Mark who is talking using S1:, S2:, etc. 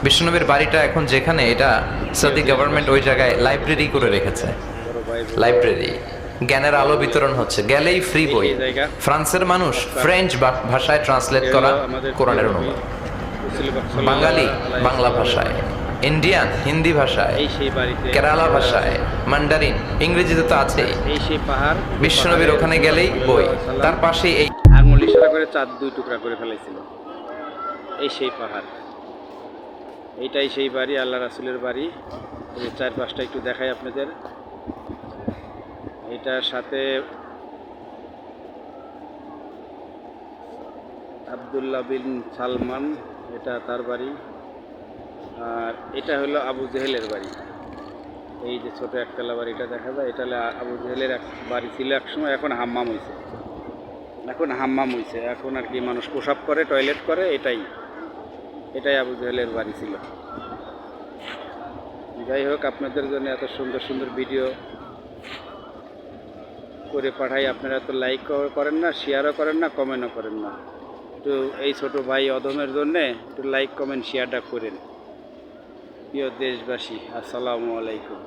S1: বিশ্বনবীর বাড়িটা এখন যেখানে, এটা সৌদি গভর্নমেন্ট ওই জায়গায় লাইব্রেরি করে রেখেছে। লাইব্রেরি, জ্ঞানের আলো বিতরণ হচ্ছে, গেলেই ফ্রি বই। ফ্রান্সের মানুষ ফ্রেঞ্চ ভাষায় ট্রান্সলেট করা কোরআনের অনুবাদ, বাঙালি বাংলা ভাষায়, ইন্ডিয়ান হিন্দি ভাষায়, কেরালা ভাষায়, মান্ডারিন, ইংরেজিতে তো আছেই। বিশ্বনবীর ওখানে গেলেই বই, তার পাশেই এই
S2: আঙুল ইশারা করে চাঁদ দুই টুকরা করে ফেলাইছিল। এই সেই পাহাড়, এইটাই সেই বাড়ি, আল্লাহ রাসূলের বাড়ি। এই চারপাশটা একটু দেখাই আপনাদের। এটার সাথে আব্দুল্লাহ বিন সালমান, এটা তার বাড়ি। আর এটা হলো আবু জেহেলের বাড়ি। এই যে ছোট একতলা বাড়িটা দেখা যায়, এটা হলো আবু জেহেলের এক বাড়ি ছিল একসময়, এখন হাম্মাম হয়েছে। এখন আর কি মানুষ প্রসাব করে, টয়লেট করে, এটাই আবু জেহেলের বাড়ি ছিল। যাই হোক, আপনাদের জন্য এত সুন্দর সুন্দর ভিডিও করে পাঠাই, আপনারা তো লাইক করেন না, শেয়ারও করেন না, কমেন্টও করেন না। একটু এই ছোট ভাই অধমের জন্যে একটু লাইক কমেন্ট শেয়ারটা করেন। প্রিয় দেশবাসী, আসসালামু আলাইকুম।